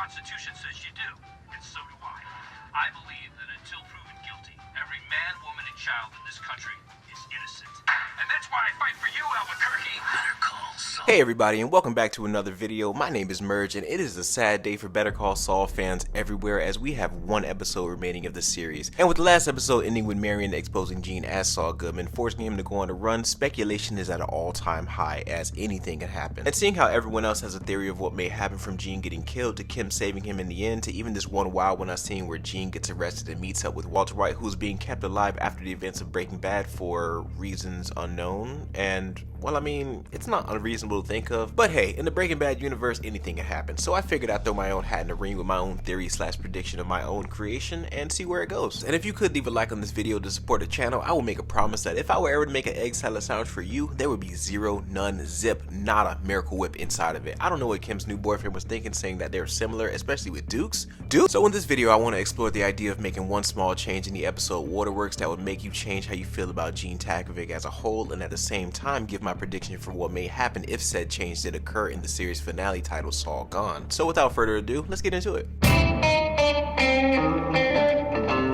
Constitution says you do, and so do I. I believe that until proven guilty, every man, woman, and child in this country is innocent. And that's why I fight for you, Albuquerque. Better Call Saul. Hey everybody, and welcome back to another video. My name is Marion, and it is a sad day for Better Call Saul fans everywhere as we have one episode remaining of the series. And with the last episode ending with Marion exposing Gene as Saul Goodman, forcing him to go on a run, speculation is at an all-time high as anything can happen. And seeing how everyone else has a theory of what may happen from Gene getting killed to Kim saving him in the end to even this one wild one I've seen where Gene gets arrested and meets up with Walter White, who's being kept alive after the events of Breaking Bad for reasons unknown. And well, I mean, it's not unreasonable to think of, but hey, in the Breaking Bad universe, anything can happen. So I figured I'd throw my own hat in the ring with my own theory / prediction of my own creation and see where it goes. And if you could leave a like on this video to support the channel, I will make a promise that if I were ever to make an egg salad sandwich for you, there would be zero, none, zip, nada Miracle Whip inside of it. I don't know what Kim's new boyfriend was thinking, saying that they're similar, especially with Dukes. So in this video, I want to explore the idea of making one small change in the episode Waterworks that would make you change how you feel about Gene Takovic as a whole, and at the same time give my prediction for what may happen if said change did occur in the series finale titled Saul Gone. So without further ado, let's get into it.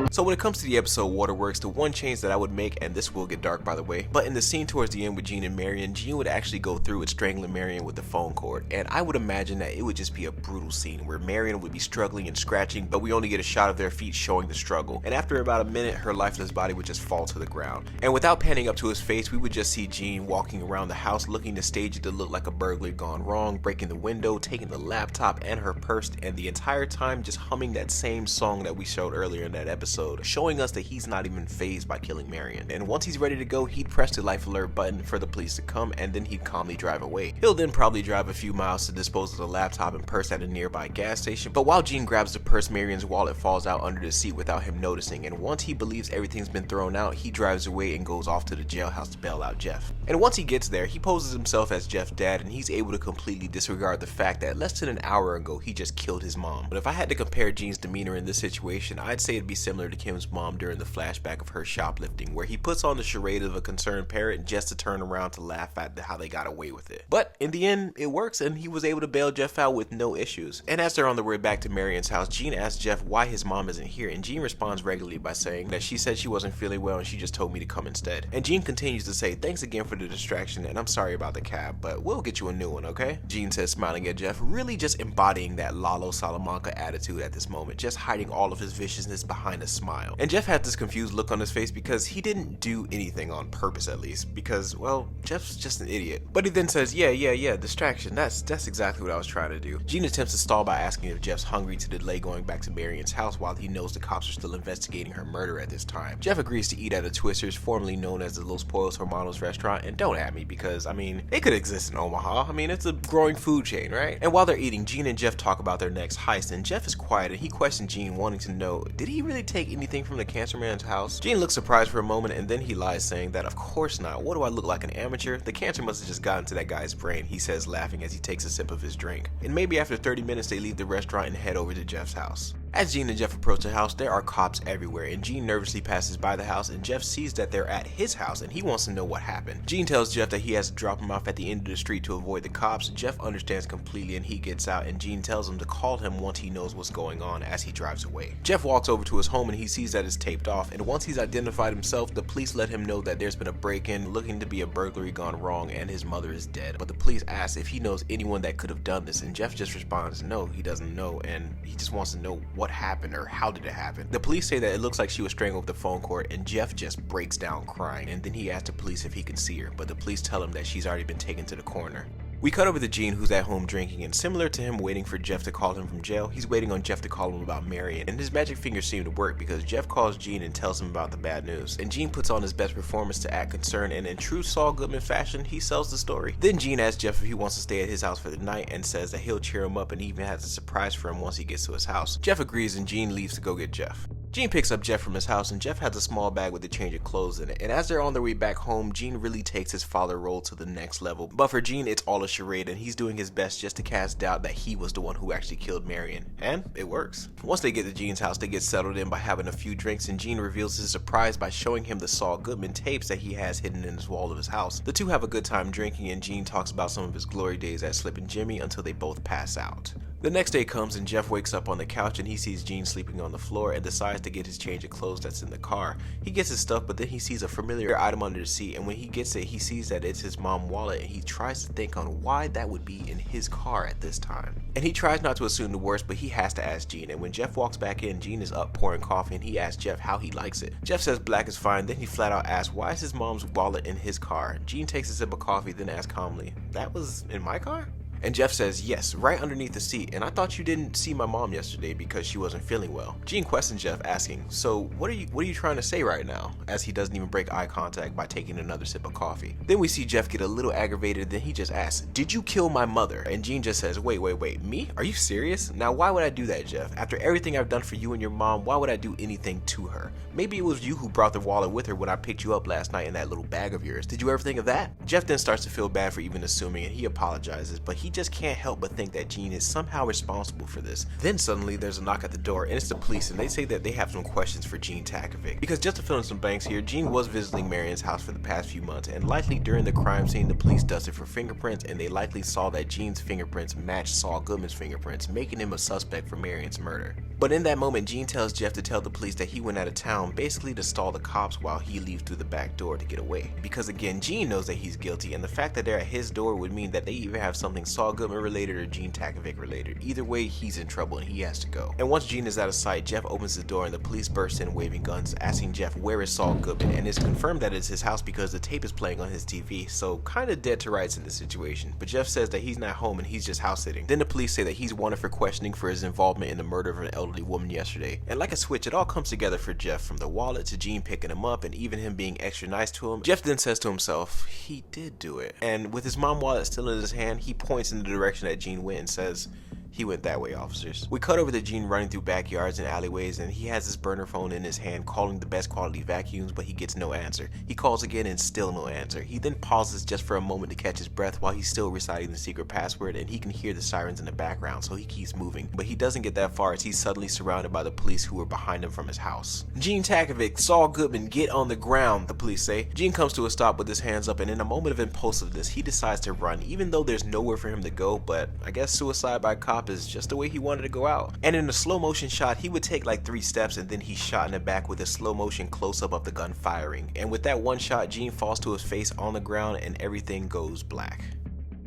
So when it comes to the episode Waterworks, the one change that I would make, and this will get dark by the way, but in the scene towards the end with Gene and Marion, Gene would actually go through with strangling Marion with the phone cord, and I would imagine that it would just be a brutal scene where Marion would be struggling and scratching, but we only get a shot of their feet showing the struggle, and after about a minute, her lifeless body would just fall to the ground. And without panning up to his face, we would just see Gene walking around the house looking to stage it to look like a burglary gone wrong, breaking the window, taking the laptop and her purse, and the entire time just humming that same song that we showed earlier in that episode, showing us that he's not even fazed by killing Marion. And once he's ready to go, he'd press the life alert button for the police to come, and then he'd calmly drive away. He'll then probably drive a few miles to dispose of the laptop and purse at a nearby gas station, but while Gene grabs the purse, Marion's wallet falls out under the seat without him noticing, and once he believes everything's been thrown out, he drives away and goes off to the jailhouse to bail out Jeff. And once he gets there, he poses himself as Jeff's dad, and he's able to completely disregard the fact that less than an hour ago he just killed his mom. But if I had to compare Gene's demeanor in this situation, I'd say it'd be similar to Kim's mom during the flashback of her shoplifting, where he puts on the charade of a concerned parent just to turn around to laugh at how they got away with it. But in the end, it works, and he was able to bail Jeff out with no issues. And as they're on their way back to Marion's house, Gene asks Jeff why his mom isn't here, and Gene responds regularly by saying that she said she wasn't feeling well and she just told me to come instead. And Gene continues to say, thanks again for the distraction, and I'm sorry about the cab, but we'll get you a new one, okay? Gene says, smiling at Jeff, really just embodying that Lalo Salamanca attitude at this moment, just hiding all of his viciousness behind a smile. And Jeff had this confused look on his face because he didn't do anything on purpose, at least, because, well, Jeff's just an idiot. But he then says, yeah, distraction, that's exactly what I was trying to do. Gene attempts to stall by asking if Jeff's hungry to delay going back to Marion's house while he knows the cops are still investigating her murder at this time. Jeff agrees to eat at a Twister's, formerly known as the Los Pollos Hermanos restaurant, and don't at me because, I mean, it could exist in Omaha. I mean, it's a growing food chain, right? And while they're eating, Gene and Jeff talk about their next heist, and Jeff is quiet and he questions Gene, wanting to know, did he really take anything from the cancer man's house? Gene looks surprised for a moment and then he lies, saying that of course not. What do I look like, an amateur? The cancer must have just gotten to that guy's brain, he says, laughing as he takes a sip of his drink. And maybe after 30 minutes they leave the restaurant and head over to Jeff's house. As Gene and Jeff approach the house, there are cops everywhere, and Gene nervously passes by the house, and Jeff sees that they're at his house and he wants to know what happened. Gene tells Jeff that he has to drop him off at the end of the street to avoid the cops. Jeff understands completely and he gets out, and Gene tells him to call him once he knows what's going on as he drives away. Jeff walks over to his home and he sees that it's taped off, and once he's identified himself, the police let him know that there's been a break-in looking to be a burglary gone wrong and his mother is dead. But the police ask if he knows anyone that could have done this, and Jeff just responds no, he doesn't know, and he just wants to know what happened or how did it happen. The police say that it looks like she was strangled with the phone cord, and Jeff just breaks down crying, and then he asks the police if he can see her, but the police tell him that she's already been taken to the coroner. We cut over to Gene, who's at home drinking, and similar to him waiting for Jeff to call him from jail, he's waiting on Jeff to call him about Marion, and his magic fingers seem to work because Jeff calls Gene and tells him about the bad news, and Gene puts on his best performance to act concerned, and in true Saul Goodman fashion, he sells the story. Then Gene asks Jeff if he wants to stay at his house for the night and says that he'll cheer him up and even has a surprise for him once he gets to his house. Jeff agrees and Gene leaves to go get Jeff. Gene picks up Jeff from his house, and Jeff has a small bag with a change of clothes in it, and as they're on their way back home, Gene really takes his father role to the next level. But for Gene, it's all a charade, and he's doing his best just to cast doubt that he was the one who actually killed Marion, and it works. Once they get to Gene's house, they get settled in by having a few drinks, and Gene reveals his surprise by showing him the Saul Goodman tapes that he has hidden in his wall of his house. The two have a good time drinking, and Gene talks about some of his glory days at Slip and Jimmy until they both pass out. The next day comes and Jeff wakes up on the couch and he sees Gene sleeping on the floor and decides to get his change of clothes that's in the car. He gets his stuff, but then he sees a familiar item under the seat, and when he gets it, he sees that it's his mom's wallet, and he tries to think on why that would be in his car at this time. And he tries not to assume the worst, but he has to ask Gene, and when Jeff walks back in, Gene is up pouring coffee and he asks Jeff how he likes it. Jeff says black is fine, then he flat out asks why is his mom's wallet in his car. Gene takes a sip of coffee, then asks calmly, "That was in my car?" And Jeff says, "Yes, right underneath the seat, and I thought you didn't see my mom yesterday because she wasn't feeling well." Gene questions Jeff, asking, "So what are you trying to say right now?" As he doesn't even break eye contact by taking another sip of coffee. Then we see Jeff get a little aggravated, then he just asks, "Did you kill my mother?" And Gene just says, wait, me? Are you serious? Now why would I do that, Jeff? After everything I've done for you and your mom, why would I do anything to her? Maybe it was you who brought the wallet with her when I picked you up last night in that little bag of yours. Did you ever think of that? Jeff then starts to feel bad for even assuming, and he apologizes, but he just can't help but think that Gene is somehow responsible for this. Then suddenly there's a knock at the door, and it's the police, and they say that they have some questions for Gene Takovic. Because just to fill in some blanks here, Gene was visiting Marion's house for the past few months, and likely during the crime scene the police dusted for fingerprints, and they likely saw that Gene's fingerprints matched Saul Goodman's fingerprints, making him a suspect for Marion's murder. But in that moment, Gene tells Jeff to tell the police that he went out of town, basically to stall the cops while he leaves through the back door to get away. Because again, Gene knows that he's guilty, and the fact that they're at his door would mean that they either have something Saul Goodman related or Gene Takovic related. Either way, he's in trouble and he has to go. And once Gene is out of sight, Jeff opens the door and the police burst in waving guns, asking Jeff where is Saul Goodman, and it's confirmed that it's his house because the tape is playing on his TV, so kinda dead to rights in this situation. But Jeff says that he's not home and he's just house sitting. Then the police say that he's wanted for questioning for his involvement in the murder of an elderly woman yesterday. And like a switch, it all comes together for Jeff, from the wallet to Gene picking him up and even him being extra nice to him. Jeff then says to himself, he did do it. And with his mom wallet still in his hand, he points in the direction that Gene went and says, "He went that way, officers." We cut over to Gene running through backyards and alleyways, and he has his burner phone in his hand calling the best quality vacuums, but he gets no answer. He calls again and still no answer. He then pauses just for a moment to catch his breath while he's still reciting the secret password, and he can hear the sirens in the background, so he keeps moving. But he doesn't get that far as he's suddenly surrounded by the police who are behind him from his house. "Gene Takovic, Saul Goodman, get on the ground," the police say. Gene comes to a stop with his hands up, and in a moment of impulsiveness, he decides to run, even though there's nowhere for him to go, but I guess suicide by cop is just the way he wanted to go out. And in a slow motion shot, he would take like 3 steps and then he's shot in the back with a slow motion close up of the gun firing. And with that one shot, Gene falls to his face on the ground and everything goes black.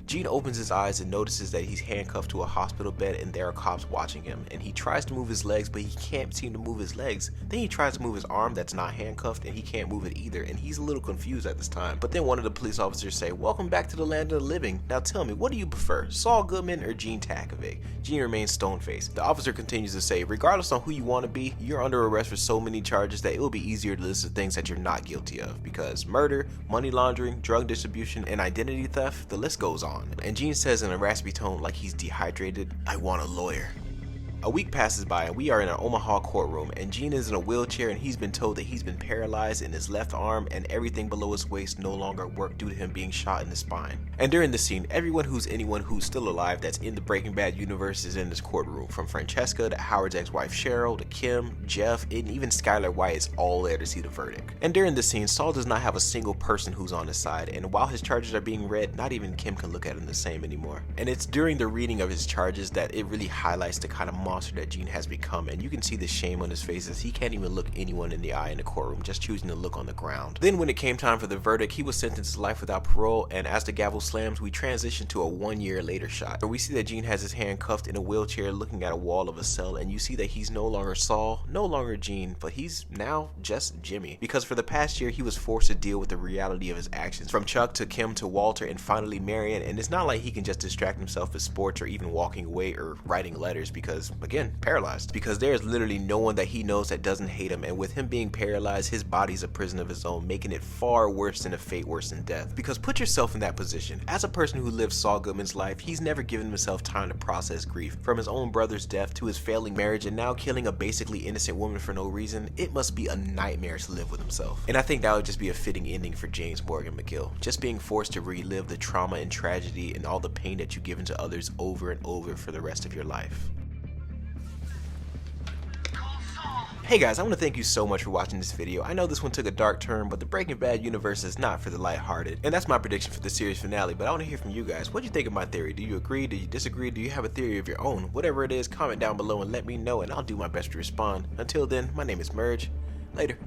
Gene opens his eyes and notices that he's handcuffed to a hospital bed and there are cops watching him, and he tries to move his legs but he can't seem to move his legs. Then he tries to move his arm that's not handcuffed and he can't move it either, and he's a little confused at this time. But then one of the police officers say, "Welcome back to the land of the living. Now tell me, what do you prefer, Saul Goodman or Gene Takovic?" Gene remains stone-faced. The officer continues to say, "Regardless on who you want to be, you're under arrest for so many charges that it will be easier to list the things that you're not guilty of, because murder, money laundering, drug distribution, and identity theft, the list goes on." And Gene says in a raspy tone like he's dehydrated, "I want a lawyer." A week passes by and we are in an Omaha courtroom, and Gene is in a wheelchair and he's been told that he's been paralyzed in his left arm and everything below his waist no longer work due to him being shot in the spine. And during the scene, anyone who's still alive that's in the Breaking Bad universe is in this courtroom, from Francesca to Howard's ex-wife Cheryl to Kim, Jeff, and even Skylar White is all there to see the verdict. And during this scene, Saul does not have a single person who's on his side, and while his charges are being read, not even Kim can look at him the same anymore. And it's during the reading of his charges that it really highlights the kind of monster that Gene has become, and you can see the shame on his face as he can't even look anyone in the eye in the courtroom, just choosing to look on the ground. Then when it came time for the verdict, he was sentenced to life without parole, and as the gavel slams, we transition to a 1 year later shot, where we see that Gene has his hand cuffed in a wheelchair looking at a wall of a cell, and you see that he's no longer Saul, no longer Gene, but he's now just Jimmy. Because for the past year, he was forced to deal with the reality of his actions, from Chuck to Kim to Walter and finally Marion, and it's not like he can just distract himself with sports or even walking away or writing letters because, again, paralyzed. Because there is literally no one that he knows that doesn't hate him, and with him being paralyzed, his body's a prison of his own, making it far worse than a fate worse than death. Because put yourself in that position. As a person who lived Saul Goodman's life, he's never given himself time to process grief. From his own brother's death to his failing marriage and now killing a basically innocent woman for no reason, it must be a nightmare to live with himself. And I think that would just be a fitting ending for James Morgan McGill. Just being forced to relive the trauma and tragedy and all the pain that you've given to others over and over for the rest of your life. Hey guys, I want to thank you so much for watching this video. I know this one took a dark turn, but the Breaking Bad universe is not for the lighthearted. And that's my prediction for the series finale, but I want to hear from you guys. What do you think of my theory? Do you agree? Do you disagree? Do you have a theory of your own? Whatever it is, comment down below and let me know, and I'll do my best to respond. Until then, my name is Merge. Later.